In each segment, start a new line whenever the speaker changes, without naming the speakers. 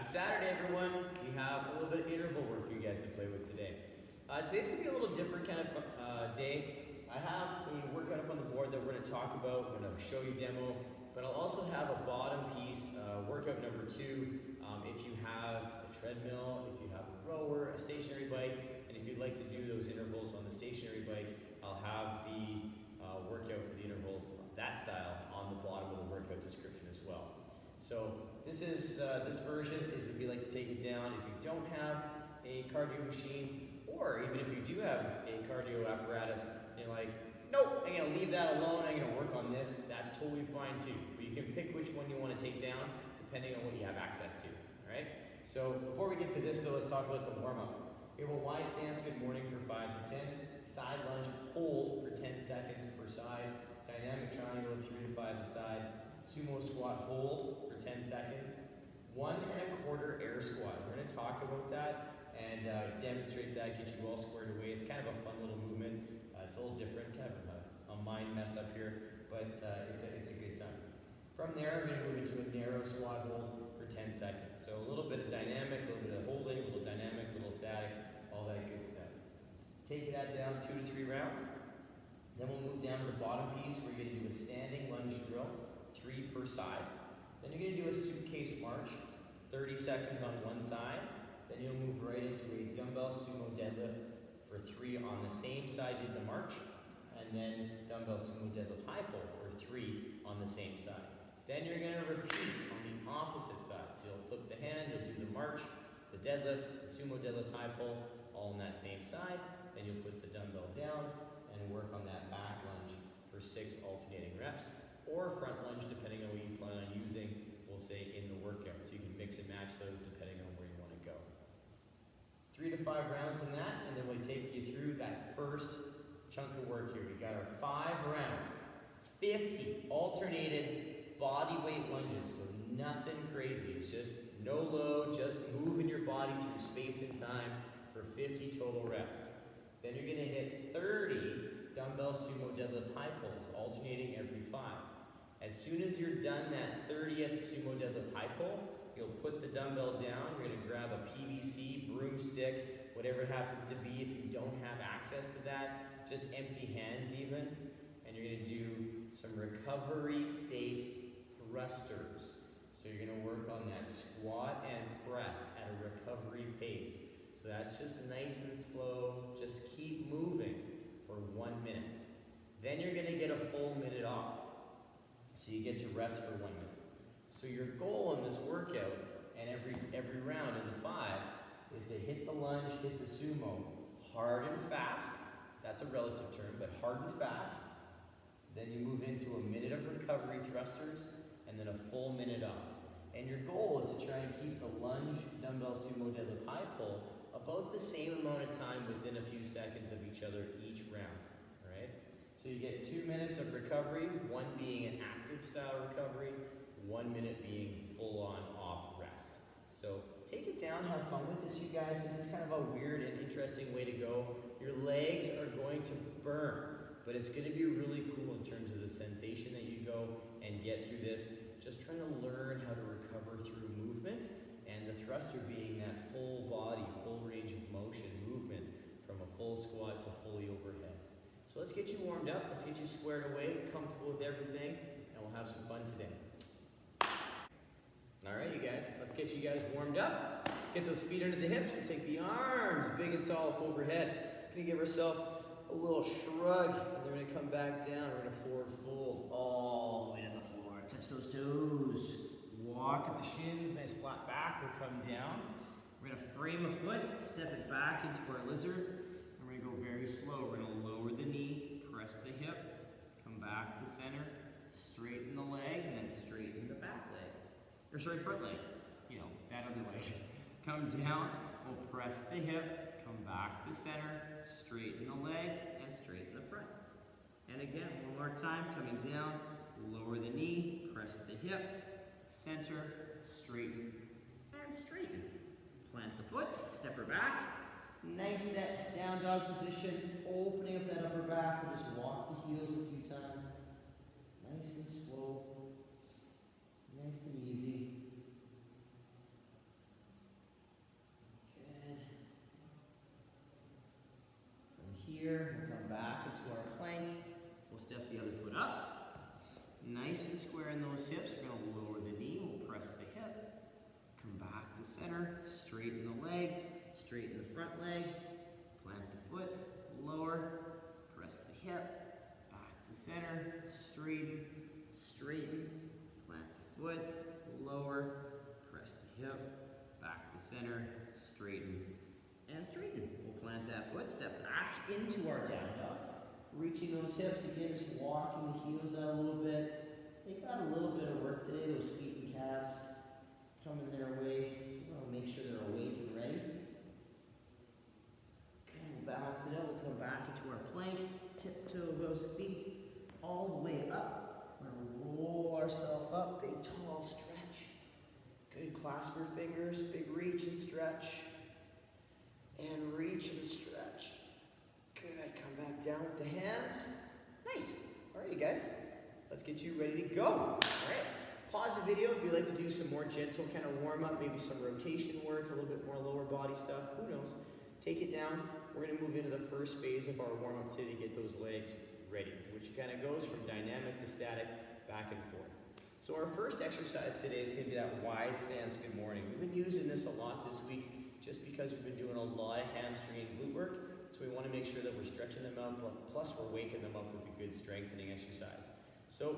Happy Saturday, everyone. We have a little bit of interval work for you guys to play with today. Today's going to be a little different kind of day. I have a workout up on the board that we're going to talk about. I'm going to show you a demo, but I'll also have a bottom piece, workout number 2. If you have a treadmill, if you have a rower, a stationary bike, and if you'd like to do those intervals on the stationary bike, I'll have the workout for the intervals, that style, on the bottom of the workout description as well. So this version is if you like to take it down. If you don't have a cardio machine, or even if you do have a cardio apparatus, and you're like, nope, I'm gonna leave that alone, I'm gonna work on this, that's totally fine too. But you can pick which one you wanna take down depending on what you have access to, all right? So before we get to this though, let's talk about the warm-up. We have a wide stance, good morning, for 5 to 10. Side lunge, hold for 10 seconds per side. Dynamic triangle, 3 to 5 a side. Sumo Squat Hold for 10 seconds. 1 1/4 air squat. We're going to talk about that and demonstrate that, get you all squared away. It's kind of a fun little movement. It's a little different, kind of a mind mess up here, but it's a good time. From there, we're going to move into a narrow squat hold for 10 seconds. So a little bit of dynamic, a little bit of holding, a little dynamic, a little static, all that good stuff. Take that down 2 to 3 rounds. Then we'll move down to the bottom piece where you're going to do a standing lunge drill, 3 per side. Then you're going to do a Suitcase March, 30 seconds on one side. Then you'll move right into a dumbbell Sumo Deadlift for 3 on the same side you did the march. And then dumbbell Sumo Deadlift high pull for 3 on the same side. Then you're going to repeat on the opposite side. So you'll flip the hand, you'll do the march, the deadlift, the Sumo Deadlift high pull, all on that same side. Then you'll put the dumbbell down and work on that back lunge for 6 alternating reps. Or front lunge, depending on what you plan on using, we'll say in the workout. So you can mix and match those depending on where you want to go. 3 to 5 rounds in that, and then we'll take you through that first chunk of work here. We got our 5 rounds, 50 alternated body weight lunges, so nothing crazy. It's just no load, just moving your body through space and time for 50 total reps. Then you're going to hit 30 dumbbell Sumo Deadlift high pulls, alternating every 5. As soon as you're done that 30th Sumo Deadlift high pull, you'll put the dumbbell down. You're going to grab a PVC, broomstick, whatever it happens to be. If you don't have access to that, just empty hands even. And you're going to do some recovery state thrusters. So you're going to work on that squat and press at a recovery pace. So that's just nice and slow. Just keep moving for 1 minute. Then you're going to get a full minute off. So you get to rest for 1 minute. So your goal in this workout, and every round in the 5, is to hit the lunge, hit the sumo, hard and fast. That's a relative term, but hard and fast. Then you move into a minute of recovery thrusters, and then a full minute off. And your goal is to try and keep the lunge, dumbbell, sumo, deadlift, high pull about the same amount of time within a few seconds of each other each round, all right? So you get 2 minutes of recovery, 1 being an active style recovery, 1 minute being full-on off rest. So take it down, have fun with this, you guys. This is kind of a weird and interesting way to go. Your legs are going to burn, but it's going to be really cool in terms of the sensation that you go and get through this. Just trying to learn how to recover through movement, and the thruster being that full body, full range of motion movement from a full squat to fully overhead. So let's get you warmed up, let's get you squared away, comfortable with everything, and we'll have some fun today. All right, you guys, let's get you guys warmed up. Get those feet under the hips. We'll take the arms big and tall up overhead. Gonna give ourselves a little shrug, and then we're gonna come back down. We're gonna forward fold all the way to the floor. Touch those toes. Walk up the shins, nice flat back. We'll come down. We're gonna frame a foot, step it back into our lizard. And we're gonna go very slow. We're gonna lower the knee, press the hip, come back to center, straighten the leg, and then straighten the back leg. Or sorry, front leg. You know, that other leg. Come down, we'll press the hip, come back to center, straighten the leg, and straighten the front. And again, one more time, coming down, lower the knee, press the hip, center, straighten, and straighten. Plant the foot, step her back. Nice set, down dog position, opening up that upper back. We'll just walk the heels a few times. Nice and slow, nice and easy. nice and square in those hips. We're gonna lower the knee, we'll press the hip, come back to center, straighten the leg, straighten the front leg, plant the foot, lower, press the hip, back to center, straighten, straighten, plant the foot, lower, press the hip, back to center, straighten, and straighten. We'll plant that foot, step back into our down dog. Reaching those hips, again, just walking the heels out a little bit. They got a little bit of work today, those feet and calves coming their way. So we want to make sure they're awake and ready. Okay, we'll balance it out. We'll come back into our plank, tiptoe those feet all the way up. We're going to roll ourselves up, big tall stretch. Good, clasp your fingers, big reach and stretch. And reach and stretch. Good, come back down with the hands. Nice. All right, you guys, let's get you ready to go. All right, pause the video if you'd like to do some more gentle kind of warm up, maybe some rotation work, a little bit more lower body stuff, who knows. Take it down. We're gonna move into the first phase of our warm up today to get those legs ready, which kind of goes from dynamic to static, back and forth. So our first exercise today is gonna be that wide stance good morning. We've been using this a lot this week just because we've been doing a lot of hamstring and glute work. So we want to make sure that we're stretching them out, plus we're waking them up with a good strengthening exercise. So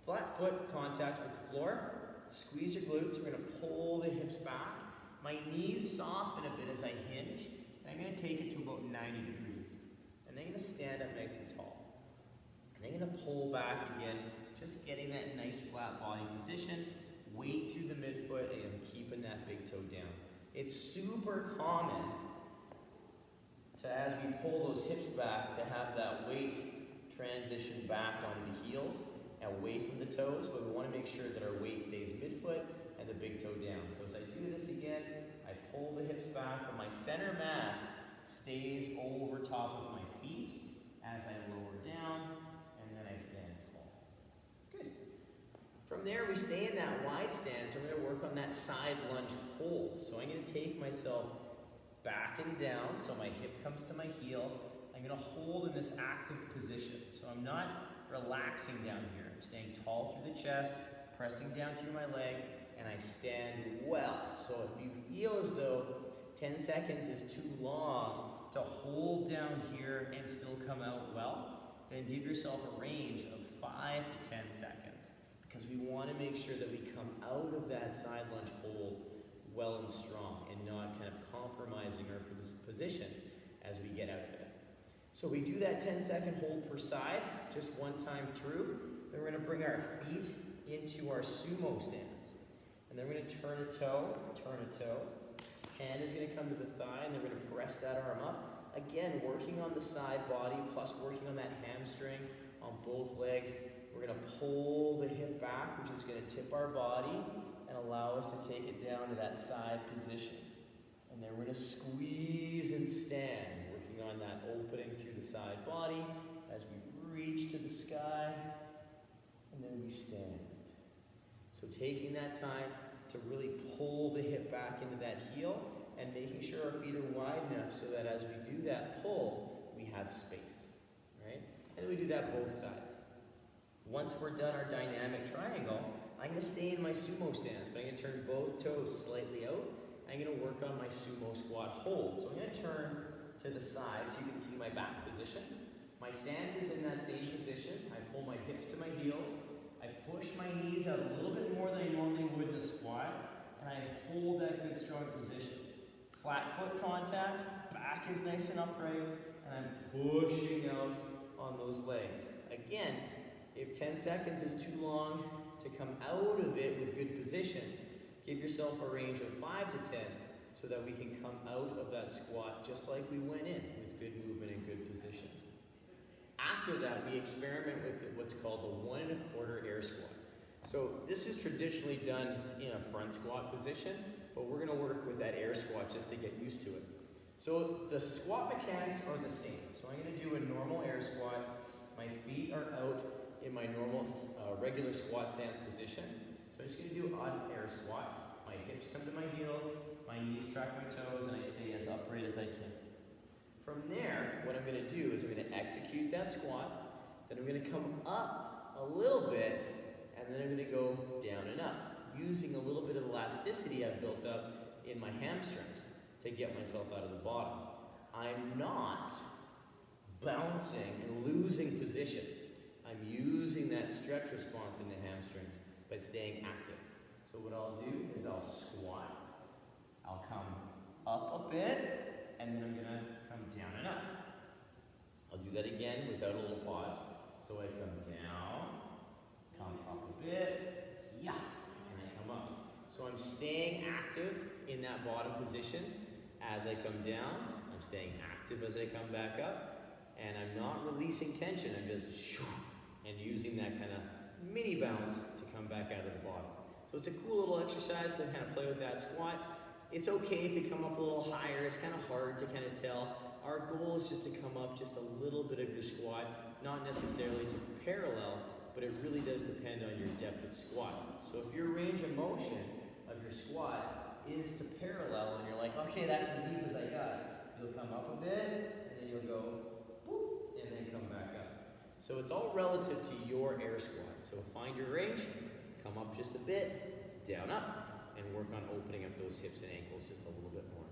flat foot contact with the floor, squeeze your glutes, we're going to pull the hips back. My knees soften a bit as I hinge, and I'm going to take it to about 90 degrees. And then I'm going to stand up nice and tall. And then I'm going to pull back again, just getting that nice flat body position, weight through the midfoot, and keeping that big toe down. It's super common to, as we pull those hips back, to have that weight transition back onto the heels and away from the toes, but we want to make sure that our weight stays midfoot and the big toe down. So as I do this again, I pull the hips back, but my center mass stays over top of my feet as I lower down, and then I stand tall. Good. From there, we stay in that wide stance, and we're going to work on that side lunge hold. So I'm going to take myself back and down, so my hip comes to my heel. I'm going to hold in this active position. So I'm not relaxing down here. I'm staying tall through the chest, pressing down through my leg, and I stand well. So if you feel as though 10 seconds is too long to hold down here and still come out well, then give yourself a range of 5 to 10 seconds, because we want to make sure that we come out of that side lunge hold well and strong and not kind of compromising our position as we get out of it. So we do that 10-second hold per side, just one time through. Then we're going to bring our feet into our sumo stance. And then we're going to turn a toe, Hand is going to come to the thigh, and then we're going to press that arm up. Again, working on the side body, plus working on that hamstring on both legs. We're going to pull the hip back, which is going to tip our body and allow us to take it down to that side position. And then we're going to squeeze and stand, working on that opening through the side body as we reach to the sky, and then we stand. So taking that time to really pull the hip back into that heel and making sure our feet are wide enough so that as we do that pull, we have space, right? And then we do that both sides. Once we're done our dynamic triangle, I'm going to stay in my sumo stance, but I'm going to turn both toes slightly out. I'm going to work on my Sumo Squat Hold. So I'm going to turn to the side so you can see my back position. My stance is in that same position. I pull my hips to my heels. I push my knees out a little bit more than I normally would in a squat, and I hold that good strong position. Flat foot contact, back is nice and upright, and I'm pushing out on those legs. Again, if 10 seconds is too long to come out of it with good position, give yourself a range of 5 to 10 so that we can come out of that squat just like we went in with good movement and good position. After that, we experiment with what's called the 1 1/4 air squat. So this is traditionally done in a front squat position, but we're going to work with that air squat just to get used to it. So the squat mechanics are the same. So I'm going to do a normal air squat. My feet are out in my normal regular squat stance position. So I'm just going to do an odd air squat. My hips come to my heels, my knees track my toes, and I stay as upright as I can. From there, what I'm going to do is I'm going to execute that squat, then I'm going to come up a little bit and then I'm gonna go down and up, using a little bit of elasticity I've built up in my hamstrings to get myself out of the bottom. I'm not bouncing and losing position. I'm using that stretch response in the hamstrings by staying active. So what I'll do is I'll squat, I'll come up a bit, and then I'm gonna come down and up. I'll do that again without a little pause. So I come down, come up a bit, yeah, and I come up. So I'm staying active in that bottom position as I come down. I'm staying active as I come back up, and I'm not releasing tension. I'm just shoo, and using that kind of mini bounce to come back out of the bottom. So it's a cool little exercise to kind of play with that squat. It's okay if you come up a little higher. It's kind of hard to kind of tell. Our goal is just to come up just a little bit of your squat, not necessarily to parallel, but it really does depend on your depth of squat. So if your range of motion of your squat is to parallel, and you're like, okay, that's as deep as I got, you'll come up a bit, and then you'll go, whoop, and then come back up. So it's all relative to your air squat. So find your range, come up just a bit, down, up, and work on opening up those hips and ankles just a little bit more.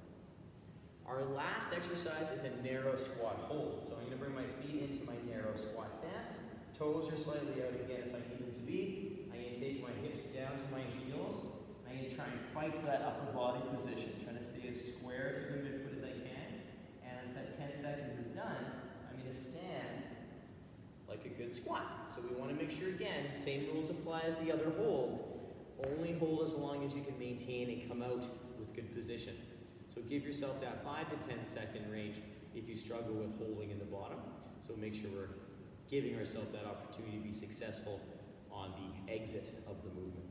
Our last exercise is a narrow squat hold. So I'm gonna bring my feet into my narrow squat stance. Toes are slightly out again if I need them to be. I'm gonna take my hips down to my heels. I'm gonna try and fight for that upper body position, trying to stay as square through the midfoot as I can. And once that 10 seconds is done, I'm gonna stand like a good squat. So we wanna make sure, again, same rules apply as the other holds. Only hold as long as you can maintain and come out with good position. So give yourself that 5 to 10 second range if you struggle with holding in the bottom. So make sure we're giving ourselves that opportunity to be successful on the exit of the movement.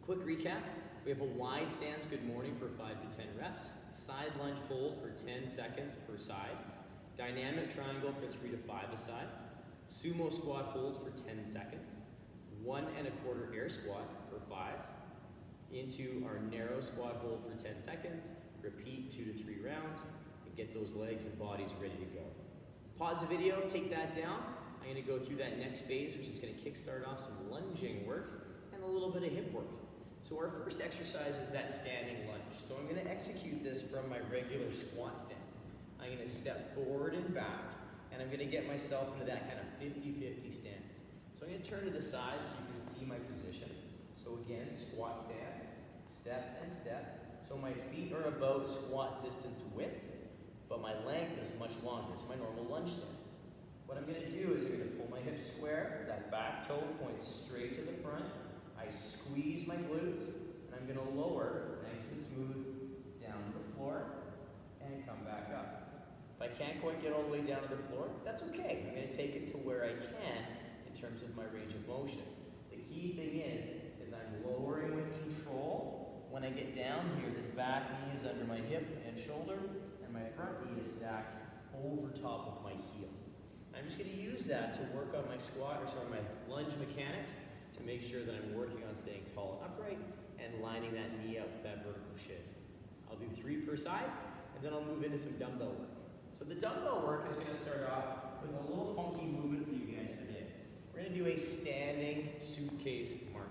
Quick recap, we have a wide stance good morning for 5 to 10 reps, side lunge hold for 10 seconds per side, dynamic triangle for 3 to 5 a side, sumo squat hold for 10 seconds, 1 1/4 air squat for 5, into our narrow squat hold for 10 seconds, repeat 2 to 3 rounds, and get those legs and bodies ready to go. Pause the video, take that down. I'm gonna go through that next phase, which is gonna kickstart off some lunging work and a little bit of hip work. So our first exercise is that standing lunge. So I'm gonna execute this from my regular squat stance. I'm gonna step forward and back, and I'm gonna get myself into that kind of 50-50 stance. So I'm gonna turn to the side so you can see my position. So again, squat stance, step and step. So my feet are about squat distance width, but my length is much longer. It's my normal lunge stance. What I'm gonna do is I'm gonna pull my hips square, that back toe points straight to the front. I squeeze my glutes, and I'm gonna lower, nice and smooth, down to the floor, and come back up. If I can't quite get all the way down to the floor, that's okay. I'm gonna take it to where I can in terms of my range of motion. The key thing is I'm lowering with control. When I get down here, this back knee is under my hip and shoulder, and my front knee is stacked over top of my heel. I'm just gonna use that to work on my squat, or sorry, my lunge mechanics, to make sure that I'm working on staying tall and upright and lining that knee up with that vertical shin. I'll do 3 per side, and then I'll move into some dumbbell work. So the dumbbell work is gonna start off with a little funky movement for you guys today. We're gonna do a standing suitcase march.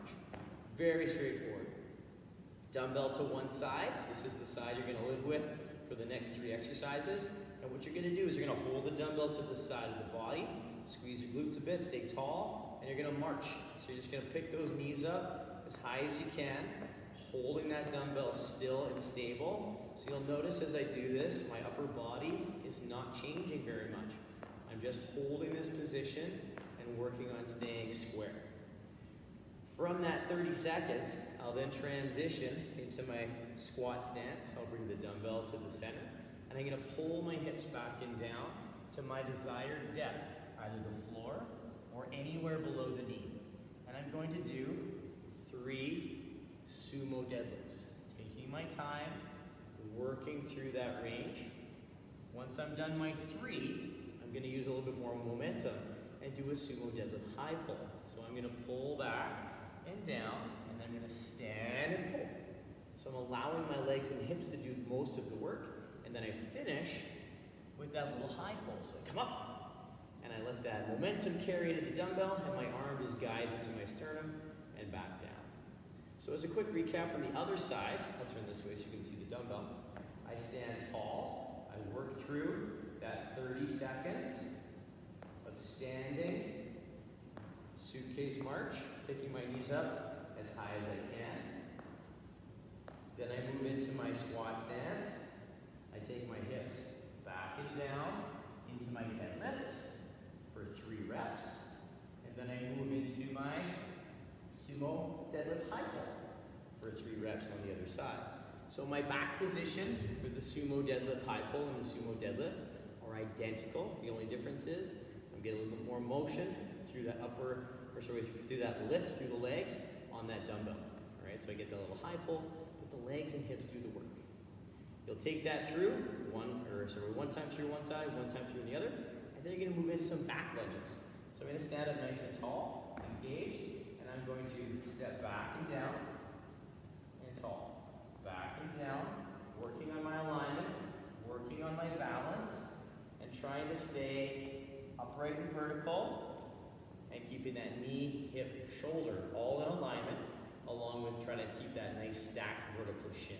Very straightforward. Dumbbell to one side. This is the side you're gonna live with for the next 3 exercises. And what you're gonna do is you're gonna hold the dumbbell to the side of the body, squeeze your glutes a bit, stay tall, and you're gonna march. So you're just gonna pick those knees up as high as you can, holding that dumbbell still and stable. So you'll notice as I do this, my upper body is not changing very much. I'm just holding this position and working on staying square. From that 30 seconds, I'll then transition into my squat stance. I'll bring the dumbbell to the center, and I'm gonna pull my hips back and down to my desired depth, either the floor or anywhere below the knee. And I'm going to do 3 sumo deadlifts, taking my time, working through that range. Once I'm done my 3, I'm gonna use a little bit more momentum and do a sumo deadlift high pull. So I'm gonna pull back and down, and I'm gonna stand and pull. So I'm allowing my legs and hips to do most of the work, and then I finish with that little high pull. So I come up, and I let that momentum carry into the dumbbell, and my arm just guides into my sternum and back down. So as a quick recap from the other side, I'll turn this way so you can see the dumbbell. I stand tall, I work through that 30 seconds of standing, suitcase march, picking my knees up as high as I can. Then I move into my squat stance. I take my hips back and down into my deadlift for 3 reps. And then I move into my Sumo Deadlift high pull for 3 reps on the other side. So my back position for the Sumo Deadlift high pull and the Sumo Deadlift are identical. The only difference is I'm getting a little bit more motion through that through that lift through the legs on that dumbbell. All right, so I get that little high pull, but the legs and hips do the work. You'll take that through one time through one side, one time through the other, and then you're going to move into some back lunges. So I'm going to stand up nice and tall, engaged, and I'm going to step back and down and tall, back and down, working on my alignment, working on my balance, and trying to stay upright and vertical, and keeping that knee, hip, shoulder all in alignment, along with trying to keep that nice stacked vertical shin.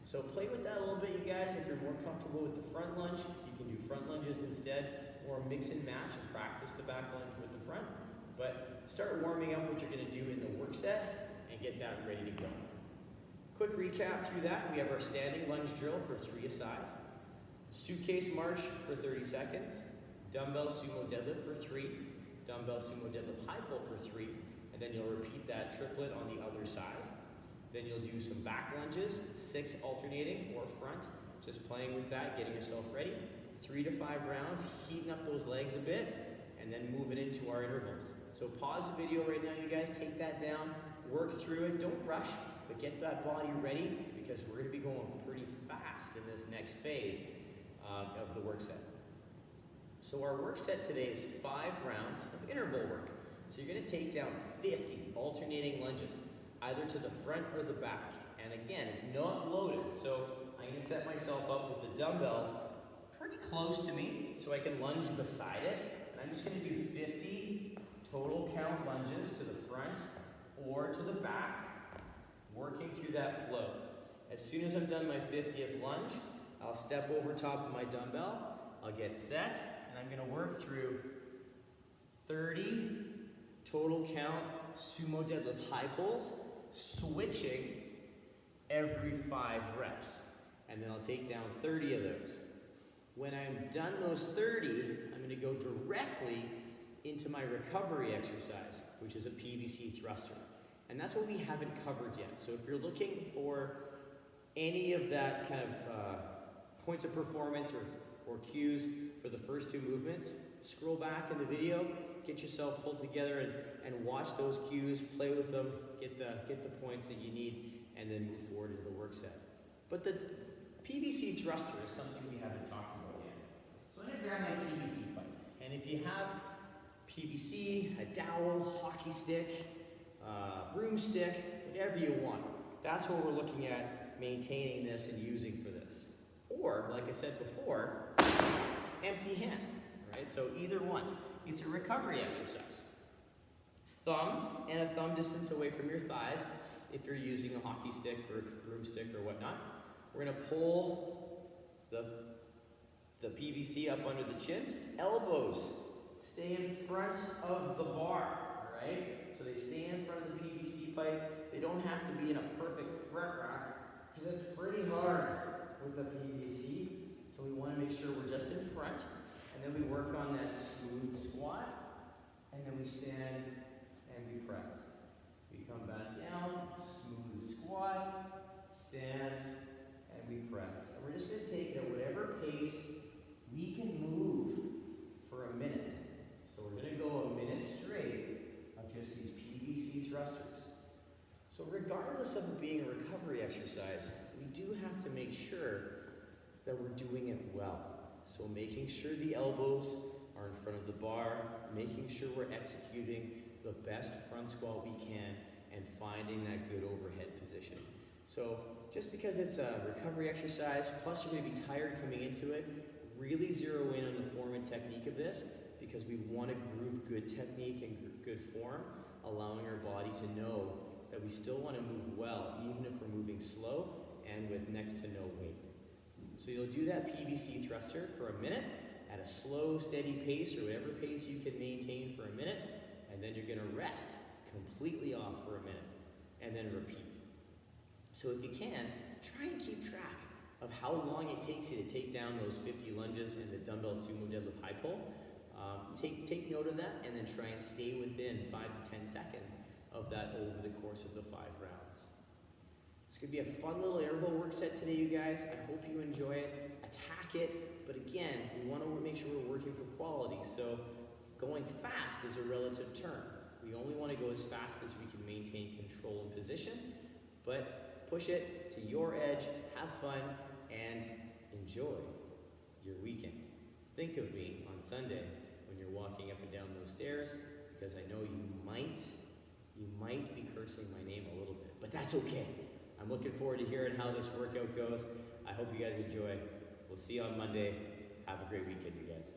So play with that a little bit, you guys. If you're more comfortable with the front lunge, you can do front lunges instead, or mix and match and practice the back lunge with the front. But start warming up what you're going to do in the work set and get that ready to go. Quick recap through that. We have our standing lunge drill for 3 aside, suitcase march for 30 seconds, dumbbell sumo deadlift for 3, dumbbell sumo deadlift high pull for 3, and then you'll repeat that triplet on the other side. Then you'll do some back lunges, 6 alternating or front, just playing with that, getting yourself ready. 3 to 5 rounds, heating up those legs a bit, and then moving into our intervals. So pause the video right now, you guys, take that down, work through it, don't rush, but get that body ready because we're gonna be going pretty fast in this next phase of the work set. So our work set today is 5 rounds of interval work. So you're gonna take down 50 alternating lunges, either to the front or the back. And again, it's not loaded. So I'm gonna set myself up with the dumbbell pretty close to me so I can lunge beside it. And I'm just gonna do 50 total count lunges to the front or to the back, working through that flow. As soon as I'm done my 50th lunge, I'll step over top of my dumbbell, I'll get set, and I'm gonna work through 30 total count sumo deadlift high pulls, switching every 5 reps. And then I'll take down 30 of those. When I'm done those 30, I'm gonna go directly into my recovery exercise, which is a PVC thruster. And that's what we haven't covered yet. So if you're looking for any of that kind of points of performance or cues for the first 2 movements, scroll back in the video, get yourself pulled together and watch those cues, play with them, get the points that you need, and then move forward into the work set. But the PVC thruster is something we haven't talked about yet. So I'm gonna grab my PVC pipe. And if you have PVC, a dowel, hockey stick, broomstick, whatever you want, that's what we're looking at maintaining this and using for this. Or, like I said before, empty hands, right? So either one. It's a recovery exercise. Thumb and a thumb distance away from your thighs if you're using a hockey stick or broomstick or whatnot. We're gonna pull the PVC up under the chin. Elbows stay in front of the bar, all right? So they stay in front of the PVC pipe. They don't have to be in a perfect front rack because it's pretty hard with the PVC. So we wanna make sure we're just in front. And then we work on that smooth squat, and then we stand and we press. We come back down, smooth squat, stand, and we press. And we're just gonna take it at whatever pace we can move for a minute. So we're gonna go a minute straight of just these PVC thrusters. So regardless of it being a recovery exercise, we do have to make sure that we're doing it well. So making sure the elbows are in front of the bar, making sure we're executing the best front squat we can, and finding that good overhead position. So just because it's a recovery exercise, plus you're gonna be tired coming into it, really zero in on the form and technique of this, because we want to groove good technique and good form, allowing our body to know that we still want to move well, even if we're moving slow and with next to no weight. So you'll do that PVC thruster for a minute at a slow, steady pace, or whatever pace you can maintain for a minute, and then you're gonna rest completely off for a minute, and then repeat. So if you can, try and keep track of how long it takes you to take down those 50 lunges in the dumbbell sumo deadlift high pull. Take note of that, and then try and stay within 5 to 10 seconds of that over the course of the 5 rounds. It's gonna be a fun little interval work set today, you guys. I hope you enjoy it, attack it, but again, we wanna make sure we're working for quality. So going fast is a relative term. We only wanna go as fast as we can maintain control and position, but push it to your edge, have fun, and enjoy your weekend. Think of me on Sunday when you're walking up and down those stairs, because I know you might be cursing my name a little bit, but that's okay. I'm looking forward to hearing how this workout goes. I hope you guys enjoy. We'll see you on Monday. Have a great weekend, you guys.